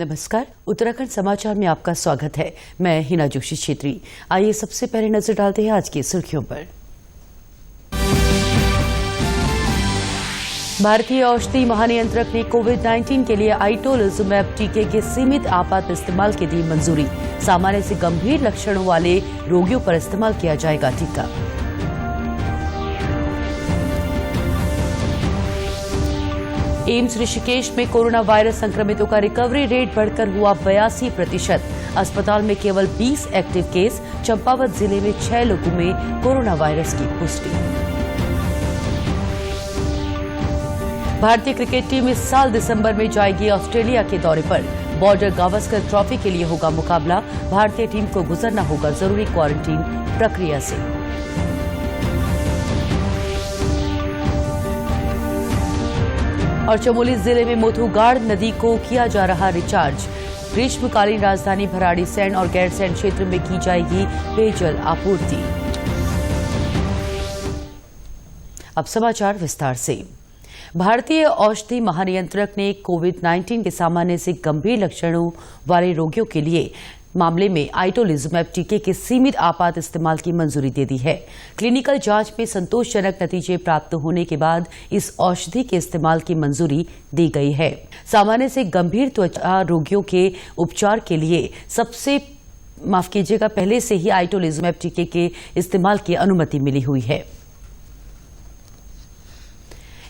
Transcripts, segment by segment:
नमस्कार। उत्तराखंड समाचार में आपका स्वागत है। मैं हिना जोशी छेत्री। आइए सबसे पहले नजर डालते हैं आज की सुर्खियों पर। भारतीय औषधि महानियंत्रक ने कोविड-19 के लिए आइटोलिजुमैब टीके के सीमित आपात इस्तेमाल की दी मंजूरी। सामान्य से गंभीर लक्षणों वाले रोगियों पर इस्तेमाल किया जाएगा टीका। एम्स ऋषिकेश में कोरोना वायरस संक्रमितों का रिकवरी रेट बढ़कर हुआ 82%। अस्पताल में केवल 20 एक्टिव केस। चंपावत जिले में 6 लोगों में कोरोना वायरस की पुष्टि। भारतीय क्रिकेट टीम इस साल दिसंबर में जाएगी ऑस्ट्रेलिया के दौरे पर। बॉर्डर गावस्कर ट्रॉफी के लिए होगा मुकाबला। भारतीय टीम को गुजरना होगा जरूरी क्वारंटीन प्रक्रिया से। और चमोली जिले में मोथूगाढ़ नदी को किया जा रहा रिचार्ज। ग्रीष्मकालीन राजधानी भराड़ीसैंण और गैरसैंण क्षेत्र में की जाएगी पेयजल आपूर्ति। अब समाचार विस्तार से। भारतीय औषधि महानियंत्रक ने कोविड-19 के सामान्य से गंभीर लक्षणों वाले रोगियों के लिए मामले में आइटोलिजुमैब टीके के सीमित आपात इस्तेमाल की मंजूरी दे दी है। क्लिनिकल जांच में संतोषजनक नतीजे प्राप्त होने के बाद इस औषधि के इस्तेमाल की मंजूरी दी गई है। सामान्य से गंभीर त्वचा रोगियों के उपचार के लिए पहले से ही आइटोलिजुमैब टीके के इस्तेमाल की अनुमति मिली हुई है।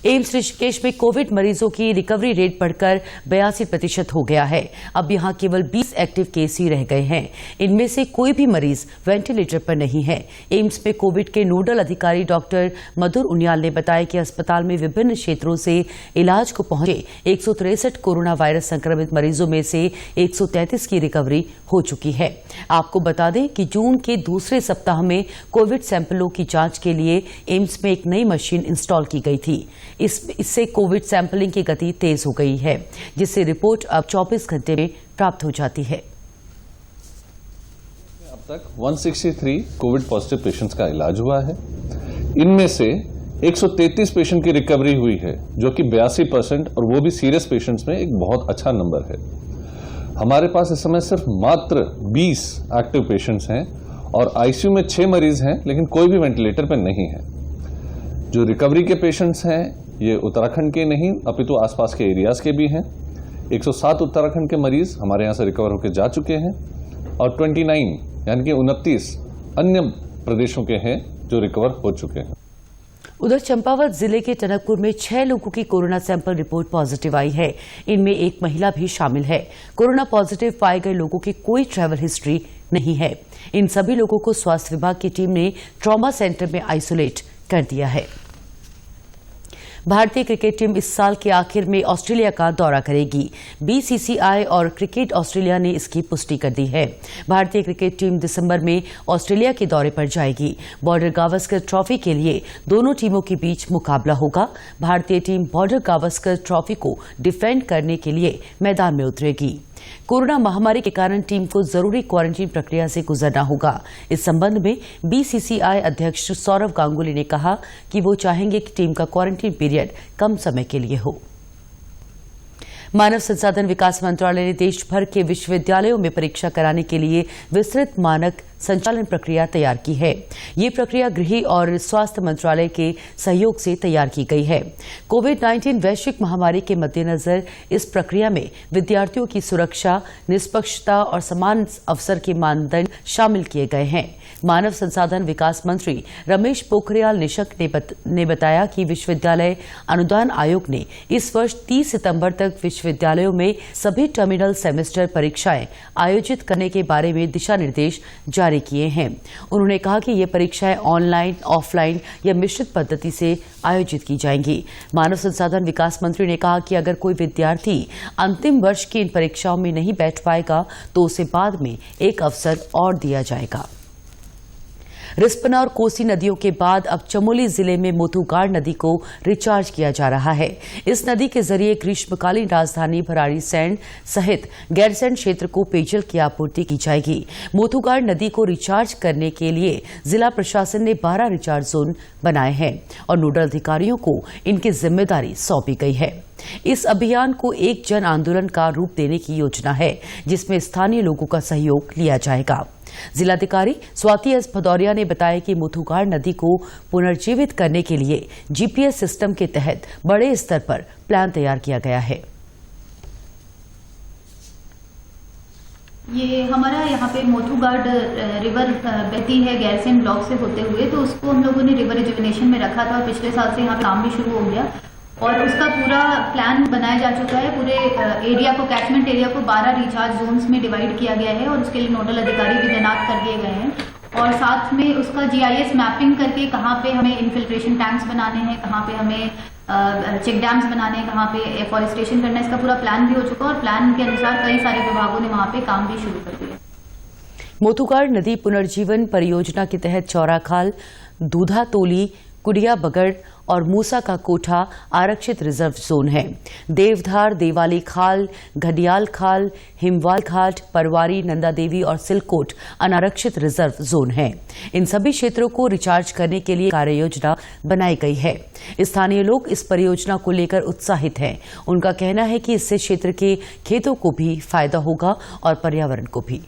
एम्स ऋषिकेश में कोविड मरीजों की रिकवरी रेट बढ़कर 82% हो गया है। अब यहां केवल 20 एक्टिव केस ही रह गए हैं। इनमें से कोई भी मरीज वेंटिलेटर पर नहीं है। एम्स में कोविड के नोडल अधिकारी डॉक्टर मधुर उनियाल ने बताया कि अस्पताल में विभिन्न क्षेत्रों से इलाज को पहुंचे 163 कोरोना वायरस संक्रमित मरीजों में से 133 की रिकवरी हो चुकी है। आपको बता दें कि जून के दूसरे सप्ताह में कोविड सैंपलों की जांच के लिए एम्स में एक नई मशीन इंस्टॉल की गई थी। इससे कोविड सैंपलिंग की गति तेज हो गई है, जिससे रिपोर्ट अब 24 घंटे में प्राप्त हो जाती है। अब तक 163 कोविड पॉजिटिव पेशेंट्स का इलाज हुआ है। इनमें से 133 पेशेंट की रिकवरी हुई है, जो कि 82% और वो भी सीरियस पेशेंट्स में एक बहुत अच्छा नंबर है। हमारे पास इस समय सिर्फ मात्र 20 एक्टिव पेशेंट्स हैं और आईसीयू में 6 मरीज हैं, लेकिन कोई भी वेंटिलेटर पर नहीं है। जो रिकवरी के पेशेंट्स हैं ये उत्तराखंड के नहीं अपितु आसपास के एरियाज के भी हैं। 107 उत्तराखंड के मरीज हमारे यहां से रिकवर होकर जा चुके हैं और 29 यानी कि 29 अन्य प्रदेशों के हैं जो रिकवर हो चुके हैं। उधर चंपावत जिले के टनकपुर में 6 लोगों की कोरोना सैंपल रिपोर्ट पॉजिटिव आई है। इनमें एक महिला भी शामिल है। कोरोना पॉजिटिव पाए गए लोगों की कोई ट्रैवल हिस्ट्री नहीं है। इन सभी लोगों को स्वास्थ्य विभाग की टीम ने ट्रॉमा सेंटर में आइसोलेट कर दिया है। भारतीय क्रिकेट टीम इस साल के आखिर में ऑस्ट्रेलिया का दौरा करेगी। बीसीसीआई और क्रिकेट ऑस्ट्रेलिया ने इसकी पुष्टि कर दी है। भारतीय क्रिकेट टीम दिसंबर में ऑस्ट्रेलिया के दौरे पर जाएगी। बॉर्डर गावस्कर ट्रॉफी के लिए दोनों टीमों के बीच मुकाबला होगा। भारतीय टीम बॉर्डर गावस्कर ट्रॉफी को डिफेंड करने के लिए मैदान में उतरेगी। कोरोना महामारी के कारण टीम को जरूरी क्वारंटीन प्रक्रिया से गुजरना होगा। इस संबंध में बीसीसीआई अध्यक्ष सौरव गांगुली ने कहा कि वो चाहेंगे कि टीम का क्वारंटीन पीरियड कम समय के लिए हो। मानव संसाधन विकास मंत्रालय ने देश भर के विश्वविद्यालयों में परीक्षा कराने के लिए विस्तृत मानक संचालन प्रक्रिया तैयार की है। ये प्रक्रिया गृह और स्वास्थ्य मंत्रालय के सहयोग से तैयार की गई है। कोविड-19 वैश्विक महामारी के मद्देनजर इस प्रक्रिया में विद्यार्थियों की सुरक्षा, निष्पक्षता और समान अवसर के मानदंड शामिल किए गए हैं। मानव संसाधन विकास मंत्री रमेश पोखरियाल निशंक ने बताया कि विश्वविद्यालय अनुदान आयोग ने इस वर्ष 30 सितंबर तक विश्वविद्यालयों में सभी टर्मिनल सेमेस्टर परीक्षाएं आयोजित करने के बारे में दिशा निर्देश जारी किए हैं। उन्होंने कहा कि ये परीक्षाएं ऑनलाइन, ऑफलाइन या मिश्रित पद्धति से आयोजित की जाएंगी। मानव संसाधन विकास मंत्री ने कहा कि अगर कोई विद्यार्थी अंतिम वर्ष की इन परीक्षाओं में नहीं बैठ पाएगा तो उसे बाद में एक अवसर और दिया जाएगा। रिस्पना और कोसी नदियों के बाद अब चमोली जिले में मोथूगाढ़ नदी को रिचार्ज किया जा रहा है। इस नदी के जरिए ग्रीष्मकालीन राजधानी भराड़ीसैंण सहित गैरसैंण क्षेत्र को पेयजल की आपूर्ति की जाएगी। मोथूगाढ़ नदी को रिचार्ज करने के लिए जिला प्रशासन ने 12 रिचार्ज जोन बनाए हैं और नोडल अधिकारियों को इनकी जिम्मेदारी सौंपी गई है। इस अभियान को एक जन आंदोलन का रूप देने की योजना है, जिसमें स्थानीय लोगों का सहयोग लिया जाएगा। जिलाधिकारी स्वाति एस भदौरिया ने बताया कि मोथूगाढ़ नदी को पुनर्जीवित करने के लिए जीपीएस सिस्टम के तहत बड़े स्तर पर प्लान तैयार किया गया है। ये हमारा यहाँ पे मोथूगाढ़ रिवर बहती है गैरसैंण ब्लॉक से होते हुए, तो उसको हम लोगों ने रिवर रिजुविनेशन में रखा था और पिछले साल से यहाँ काम भी शुरू हो गया और उसका पूरा प्लान बनाया जा चुका है। पूरे एरिया को, कैचमेंट एरिया को 12 रिचार्ज जोन्स में डिवाइड किया गया है और उसके लिए नोडल अधिकारी भी तैनात कर दिए गए हैं और साथ में उसका जीआईएस मैपिंग करके कहाँ पे हमें इन्फिल्ट्रेशन टैंक्स बनाने हैं, कहाँ पे हमें चेक डैम्स बनाने हैं, कहाँ पे एफॉरेस्टेशन करना है, इसका पूरा प्लान भी हो चुका है और प्लान के अनुसार कई सारे विभागों ने वहाँ पे काम भी शुरू कर दिया। मोथूगाढ़ नदी पुनर्जीवन परियोजना के तहत चौराखाल, दूधातोली, कुड़िया बगड़ और मूसा का कोठा आरक्षित रिजर्व जोन है। देवधार, देवाली खाल, घडियाल खाल, हिमवाल घाट, परवारी, नंदा देवी और सिलकोट अनारक्षित रिजर्व जोन है। इन सभी क्षेत्रों को रिचार्ज करने के लिए कार्य योजना बनाई गई है। स्थानीय लोग इस परियोजना को लेकर उत्साहित हैं। उनका कहना है कि इससे क्षेत्र के खेतों को भी फायदा होगा और पर्यावरण को भी।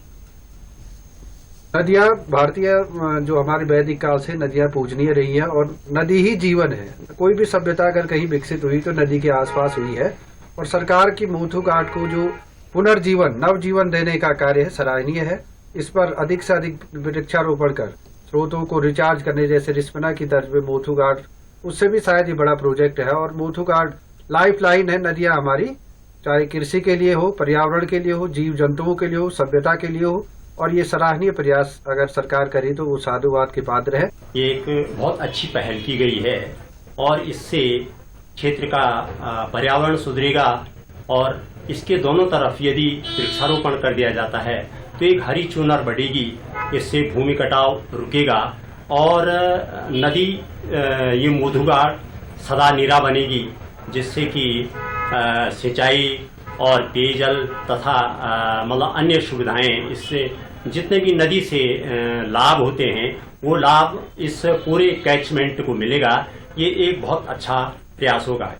नदियां भारतीय जो हमारे वैदिक काल से नदियां पूजनीय रही है और नदी ही जीवन है। कोई भी सभ्यता अगर कहीं विकसित हुई तो नदी के आसपास हुई है और सरकार की मोथूगाढ़ को जो पुनर्जीवन, नवजीवन देने का कार्य है, सराहनीय है। इस पर अधिक से अधिक वृक्षारोपण कर स्रोतों को रिचार्ज करने, जैसे रिस्पना की तर्ज पे मोथूगाढ़, उससे भी शायद ये बड़ा प्रोजेक्ट है। और मोथूगाढ़ लाइफ लाइन है। नदियां हमारी चाहे कृषि के लिए हो, पर्यावरण के लिए हो, जीव जंतुओं के लिए हो, सभ्यता के लिए हो, और ये सराहनीय प्रयास अगर सरकार करे तो वो साधुवाद के पात्र है। ये एक बहुत अच्छी पहल की गई है और इससे क्षेत्र का पर्यावरण सुधरेगा और इसके दोनों तरफ यदि वृक्षारोपण कर दिया जाता है तो एक हरी चुनर बढ़ेगी। इससे भूमि कटाव रुकेगा और नदी ये मोथूगाढ़ सदा नीरा बनेगी, जिससे कि सिंचाई और पेयजल तथा मतलब अन्य सुविधाएं, इससे जितने भी नदी से लाभ होते हैं वो लाभ इस पूरे कैचमेंट को मिलेगा। ये एक बहुत अच्छा प्रयास होगा।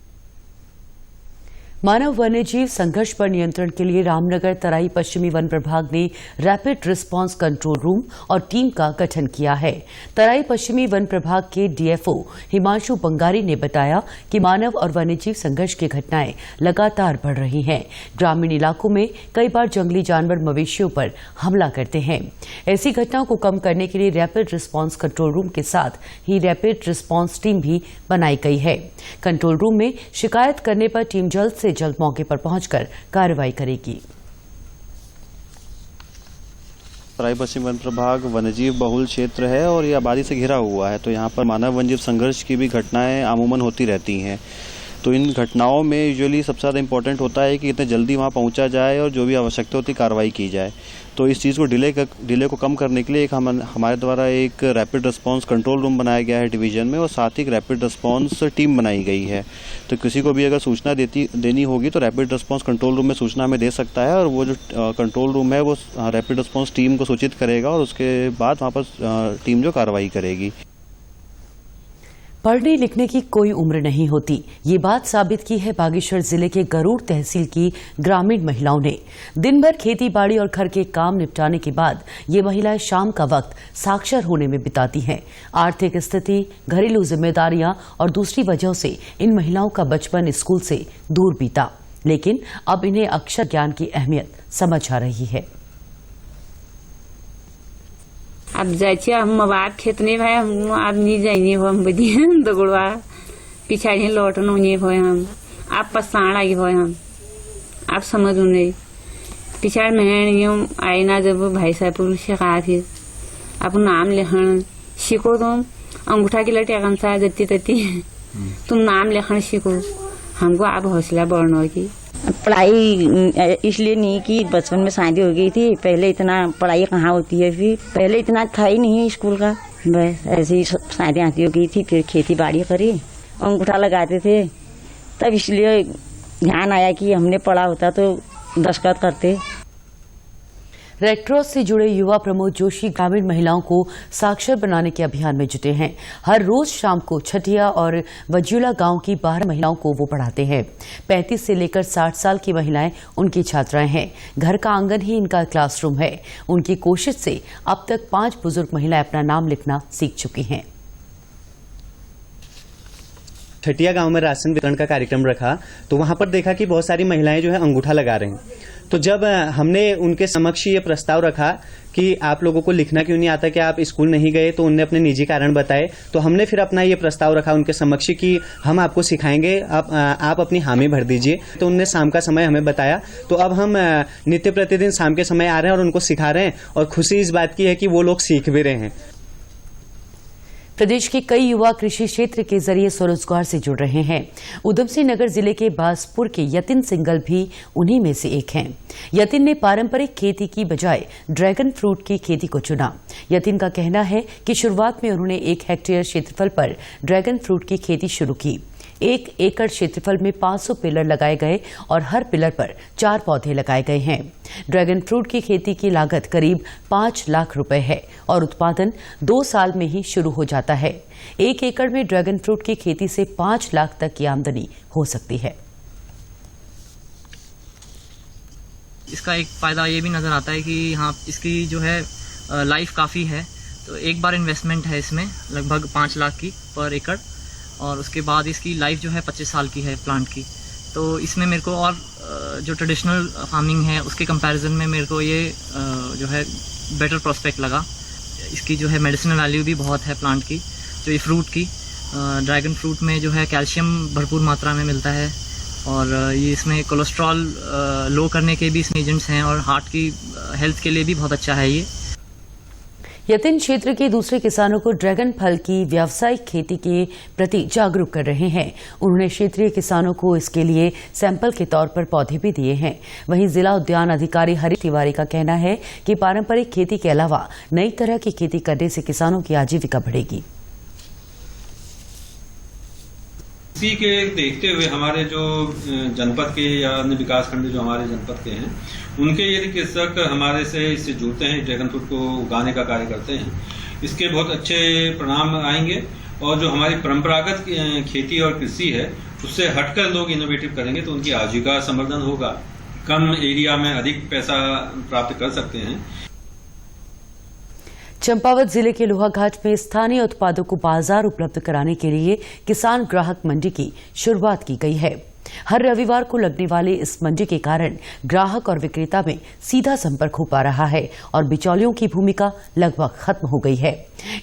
मानव वन्यजीव संघर्ष पर नियंत्रण के लिए रामनगर तराई पश्चिमी वन प्रभाग ने रैपिड रिस्पांस कंट्रोल रूम और टीम का गठन किया है। तराई पश्चिमी वन प्रभाग के डीएफओ हिमांशु बंगारी ने बताया कि मानव और वन्यजीव संघर्ष की घटनाएं लगातार बढ़ रही हैं। ग्रामीण इलाकों में कई बार जंगली जानवर मवेशियों पर हमला करते हैं। ऐसी घटनाओं को कम करने के लिए रैपिड रिस्पांस कंट्रोल रूम के साथ ही रैपिड रिस्पांस टीम भी बनाई गई है। कंट्रोल रूम में शिकायत करने पर टीम जल्द से जल्द मौके पर पहुंचकर कार्रवाई करेगी। तराई पश्चिम वन प्रभाग वन्यजीव बहुल क्षेत्र है और ये आबादी से घिरा हुआ है, तो यहाँ पर मानव वन्यजीव संघर्ष की भी घटनाएं आमूमन होती रहती हैं। तो इन घटनाओं में यूजुअली सबसे ज़्यादा इंपॉर्टेंट होता है कि कितने जल्दी वहाँ पहुँचा जाए और जो भी आवश्यकता होती है कार्रवाई की जाए। तो इस चीज़ को डिले को कम करने के लिए हमारे द्वारा एक रैपिड रिस्पांस कंट्रोल रूम बनाया गया है डिवीजन में और साथ ही एक रैपिड रिस्पांस टीम बनाई गई है। तो किसी को भी अगर सूचना देनी होगी तो रैपिड रिस्पांस कंट्रोल रूम में सूचना हमें दे सकता है और वो जो कंट्रोल रूम है वो रैपिड रिस्पांस टीम को सूचित करेगा और उसके बाद वहाँ पर टीम जो कार्रवाई करेगी। पढ़ने लिखने की कोई उम्र नहीं होती, ये बात साबित की है बागेश्वर जिले के गरूड़ तहसील की ग्रामीण महिलाओं ने। दिन भर खेती बाड़ी और घर के काम निपटाने के बाद ये महिलाएं शाम का वक्त साक्षर होने में बिताती हैं। आर्थिक स्थिति, घरेलू जिम्मेदारियां और दूसरी वजहों से इन महिलाओं का बचपन स्कूल से दूर बीता, लेकिन अब इन्हें अक्षर ज्ञान की अहमियत समझ आ रही है। अब जाइए हम अब खेत नहीं भाई हम अब नहीं जाइए हो हम बदी दगड़वा पिछाड़ी लौटन नहीं हो हम आप पसाड़ा ही हो हम आप समझ नहीं पिछाड़ में आए ना जब भाई साहब सिखा थे आप नाम लिखण सीखो तुम अंगूठा की लटे सा जती तती तुम नाम लिखण सीखो। हमको आप हौसला बढ़ाओ की पढ़ाई इसलिए नहीं कि बचपन में शादी हो गई थी, पहले इतना पढ़ाई कहाँ होती है, फिर पहले इतना था ही नहीं स्कूल का, बस ऐसे ही शादी आती हो गई थी। फिर खेती बाड़ी करी, अंगूठा लगाते थे, तब इसलिए ध्यान आया कि हमने पढ़ा होता तो दस्तखत करते। रेड क्रॉस से जुड़े युवा प्रमोद जोशी ग्रामीण महिलाओं को साक्षर बनाने के अभियान में जुटे हैं। हर रोज शाम को छठिया और वज्यूला गांव की 12 महिलाओं को वो पढ़ाते हैं। 35 से लेकर 60 साल की महिलाएं उनकी छात्राएं हैं। घर का आंगन ही इनका क्लासरूम है। उनकी कोशिश से अब तक 5 बुजुर्ग महिलाएं अपना नाम लिखना सीख चुकी हैं। छठिया गांव में राशन वितरण का कार्यक्रम रखा तो वहां पर देखा कि बहुत सारी महिलाएं जो है अंगूठा लगा रही हैं। तो जब हमने उनके समक्ष ये प्रस्ताव रखा कि आप लोगों को लिखना क्यों नहीं आता, कि आप स्कूल नहीं गए, तो उनने अपने निजी कारण बताए। तो हमने फिर अपना ये प्रस्ताव रखा उनके समक्ष कि हम आपको सिखाएंगे, आप अपनी हामी भर दीजिए। तो उनने शाम का समय हमें बताया। तो अब हम नित्य प्रतिदिन शाम के समय आ रहे हैं और उनको सिखा रहे हैं, और खुशी इस बात की है कि वो लोग सीख भी रहे हैं। प्रदेश के कई युवा कृषि क्षेत्र के जरिए स्वरोजगार से जुड़ रहे हैं। उधमसिंह नगर जिले के बासपुर के यतिन सिंगल भी उन्हीं में से एक हैं। यतिन ने पारंपरिक खेती की बजाय ड्रैगन फ्रूट की खेती को चुना। यतिन का कहना है कि शुरुआत में उन्होंने 1 हेक्टेयर क्षेत्रफल पर ड्रैगन फ्रूट की खेती शुरू की। 1 एकड़ क्षेत्रफल में 500 पिलर लगाए गए और हर पिलर पर 4 पौधे लगाए गए हैं। ड्रैगन फ्रूट की खेती की लागत करीब 5 लाख रुपए है और उत्पादन 2 साल में ही शुरू हो जाता है। 1 एकड़ में ड्रैगन फ्रूट की खेती से 5 लाख तक की आमदनी हो सकती है। इसका एक फायदा ये भी नजर आता है कि हाँ, इसकी जो है लाइफ काफ़ी है। तो एक बार इन्वेस्टमेंट है इसमें लगभग 5 लाख की पर एकड़, और उसके बाद इसकी लाइफ जो है 25 साल की है प्लांट की। तो इसमें मेरे को और जो ट्रेडिशनल फार्मिंग है उसके कंपैरिजन में मेरे को ये जो है बेटर प्रोस्पेक्ट लगा। इसकी जो है मेडिसिनल वैल्यू भी बहुत है प्लांट की। जो ये फ्रूट की ड्रैगन फ्रूट में जो है कैल्शियम भरपूर मात्रा में मिलता है, और ये इसमें कोलेस्ट्रॉल लो करने के भी इसमें एजेंट्स हैं, और हार्ट की हेल्थ के लिए भी बहुत अच्छा है ये। यतिन क्षेत्र के दूसरे किसानों को ड्रैगन फल की व्यावसायिक खेती के प्रति जागरूक कर रहे हैं। उन्होंने क्षेत्रीय किसानों को इसके लिए सैंपल के तौर पर पौधे भी दिए हैं। वहीं जिला उद्यान अधिकारी हरि तिवारी का कहना है कि पारंपरिक खेती के अलावा नई तरह की खेती करने से किसानों की आजीविका बढ़ेगी। इसी के देखते हुए हमारे जो जनपद के या अन्य विकास खंड जो हमारे जनपद के हैं, उनके यदि कृषक हमारे से इससे जुड़ते हैं, ड्रैगन फ्रूट को उगाने का कार्य करते हैं, इसके बहुत अच्छे परिणाम आएंगे। और जो हमारी परंपरागत खेती और कृषि है उससे हटकर लोग इनोवेटिव करेंगे तो उनकी आजीविका संवर्धन होगा, कम एरिया में अधिक पैसा प्राप्त कर सकते हैं। चंपावत जिले के लोहाघाट में स्थानीय उत्पादों को बाजार उपलब्ध कराने के लिए किसान ग्राहक मंडी की शुरुआत की गई है। हर रविवार को लगने वाली इस मंडी के कारण ग्राहक और विक्रेता में सीधा संपर्क हो पा रहा है और बिचौलियों की भूमिका लगभग खत्म हो गई है।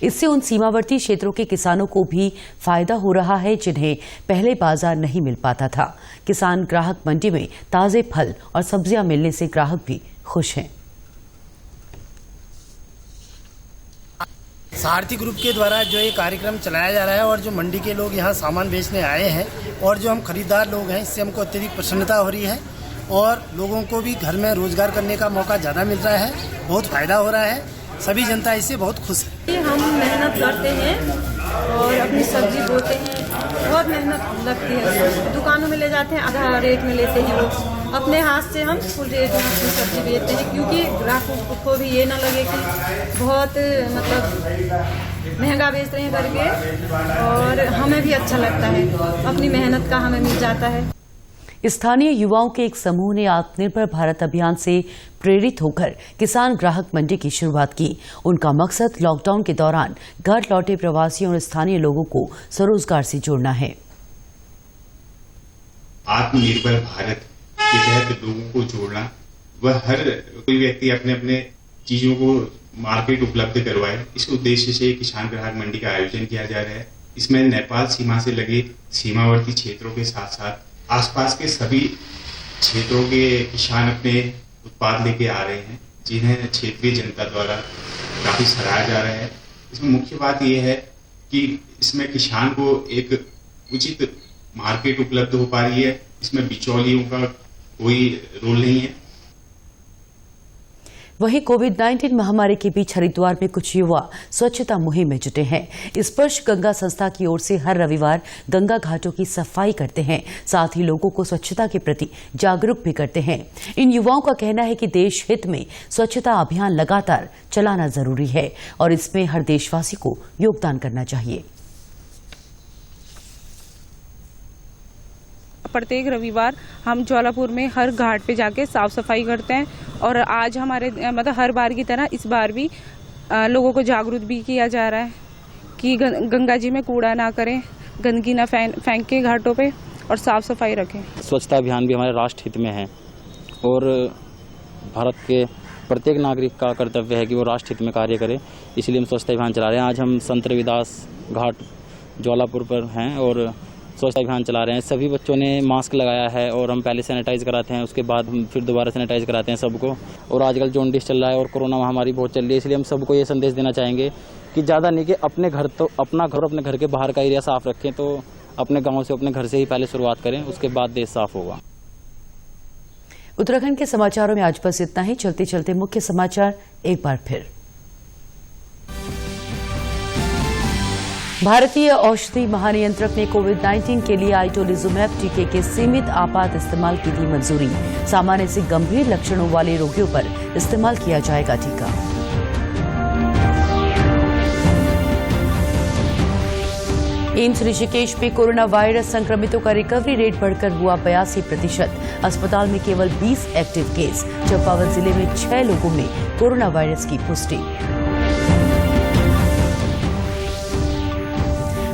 इससे उन सीमावर्ती क्षेत्रों के किसानों को भी फायदा हो रहा है जिन्हें पहले बाजार नहीं मिल पाता था। किसान ग्राहक मंडी में ताजे फल और सब्जियां मिलने से ग्राहक भी खुश हैं। सारथी ग्रुप के द्वारा जो ये कार्यक्रम चलाया जा रहा है और जो मंडी के लोग यहाँ सामान बेचने आए हैं और जो हम खरीदार लोग हैं, इससे हमको अत्यधिक प्रसन्नता हो रही है और लोगों को भी घर में रोजगार करने का मौका ज़्यादा मिल रहा है, बहुत फायदा हो रहा है। सभी जनता इससे बहुत खुश है। हम मेहनत करते हैं और अपनी सब्जी बोते हैं, बहुत मेहनत लगती है। दुकानों में ले जाते हैं, आधा रेट में लेते हैं वो, अपने हाथ से हम फुल रेट में अपनी सब्जी बेचते हैं क्योंकि ग्राहकों को भी ये ना लगे कि बहुत मतलब महंगा बेच रहे हैं करके, और हमें भी अच्छा लगता है, अपनी मेहनत का हमें मिल जाता है। स्थानीय युवाओं के एक समूह ने आत्मनिर्भर भारत अभियान से प्रेरित होकर किसान ग्राहक मंडी की शुरुआत की। उनका मकसद लॉकडाउन के दौरान घर लौटे प्रवासियों और स्थानीय लोगों को स्वरोजगार से जोड़ना है। आत्मनिर्भर भारत के तहत लोगों को जोड़ना, वह हर कोई व्यक्ति अपने अपने चीजों को मार्केट उपलब्ध करवाए, इस उद्देश्य से किसान ग्राहक मंडी का आयोजन किया जा रहा है। इसमें नेपाल सीमा से लगे सीमावर्ती क्षेत्रों के साथ साथ आसपास के सभी क्षेत्रों के किसान अपने उत्पाद लेके आ रहे हैं, जिन्हें क्षेत्रीय जनता द्वारा काफी सराहा जा रहा है। इसमें मुख्य बात यह है कि इसमें किसान को एक उचित मार्केट उपलब्ध हो पा रही है। इसमें बिचौलियों का कोई रोल नहीं है। वहीं कोविड-19 महामारी के बीच हरिद्वार में कुछ युवा स्वच्छता मुहिम में जुटे हैं। स्पर्श गंगा संस्था की ओर से हर रविवार गंगा घाटों की सफाई करते हैं, साथ ही लोगों को स्वच्छता के प्रति जागरूक भी करते हैं। इन युवाओं का कहना है कि देश हित में स्वच्छता अभियान लगातार चलाना जरूरी है और इसमें हर देशवासी को योगदान करना चाहिए। प्रत्येक रविवार हम ज्वालापुर में हर घाट पे जाके साफ सफाई करते हैं और आज हमारे मतलब हर बार की तरह इस बार भी लोगों को जागरूक भी किया जा रहा है कि गंगा जी में कूड़ा ना करें, गंदगी ना फेंके घाटों पे और साफ सफाई रखें। स्वच्छता अभियान भी हमारे राष्ट्र हित में है और भारत के प्रत्येक नागरिक का कर्तव्य है कि वो राष्ट्र हित में कार्य करे, इसलिए हम स्वच्छता अभियान चला रहे हैं। आज हम संत रविदास घाट ज्वालापुर पर हैं और स्वच्छता अभियान चला रहे हैं। सभी बच्चों ने मास्क लगाया है और हम पहले सैनिटाइज कराते हैं, उसके बाद हम फिर दोबारा सैनिटाइज कराते हैं सबको। और आजकल जॉन्डिस चल रहा है और कोरोना महामारी बहुत चल रही है, इसलिए हम सबको ये संदेश देना चाहेंगे कि ज़्यादा नहीं कि अपने घर तो अपना घर, अपने घर के बाहर का एरिया साफ रखें। तो अपने गाँव से, अपने घर से ही पहले शुरुआत करें, उसके बाद देश साफ होगा। उत्तराखंड के समाचारों में आज बस इतना ही। चलते चलते मुख्य समाचार एक बार फिर। भारतीय औषधि महानियंत्रक ने कोविड-19 के लिए आइटोलिजुमैब टीके के सीमित आपात इस्तेमाल की दी मंजूरी। सामान्य से गंभीर लक्षणों वाले रोगियों पर इस्तेमाल किया जाएगा टीका। एम्स ऋषिकेश में कोरोना वायरस संक्रमितों का रिकवरी रेट बढ़कर हुआ 82%। अस्पताल में केवल 20 एक्टिव केस। चंपावत जिले में 6 लोगों में कोरोना वायरस की पुष्टि।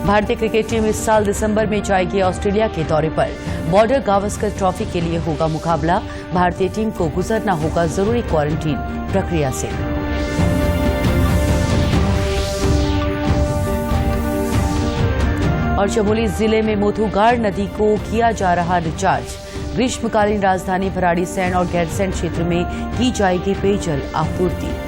भारतीय क्रिकेट टीम इस साल दिसंबर में जाएगी ऑस्ट्रेलिया के दौरे पर। बॉर्डर गावस्कर ट्रॉफी के लिए होगा मुकाबला। भारतीय टीम को गुजरना होगा जरूरी क्वारंटीन प्रक्रिया से। और चमोली जिले में मोथूगाढ़ नदी को किया जा रहा रिचार्ज। ग्रीष्मकालीन राजधानी भराड़ीसैंण और गैरसैंण क्षेत्र में की जाएगी पेयजल आपूर्ति।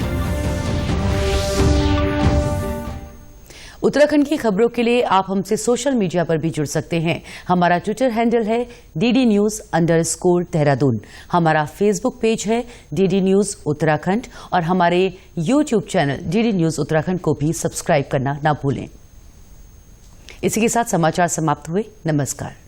उत्तराखंड की खबरों के लिए आप हमसे सोशल मीडिया पर भी जुड़ सकते हैं। हमारा ट्विटर हैंडल है DD News_देहरादून। हमारा फेसबुक पेज है DD News उत्तराखंड और हमारे YouTube channel DD News Uttarakhand को भी सब्सक्राइब करना ना भूलें। इसी के साथ समाचार समाप्त हुए। नमस्कार।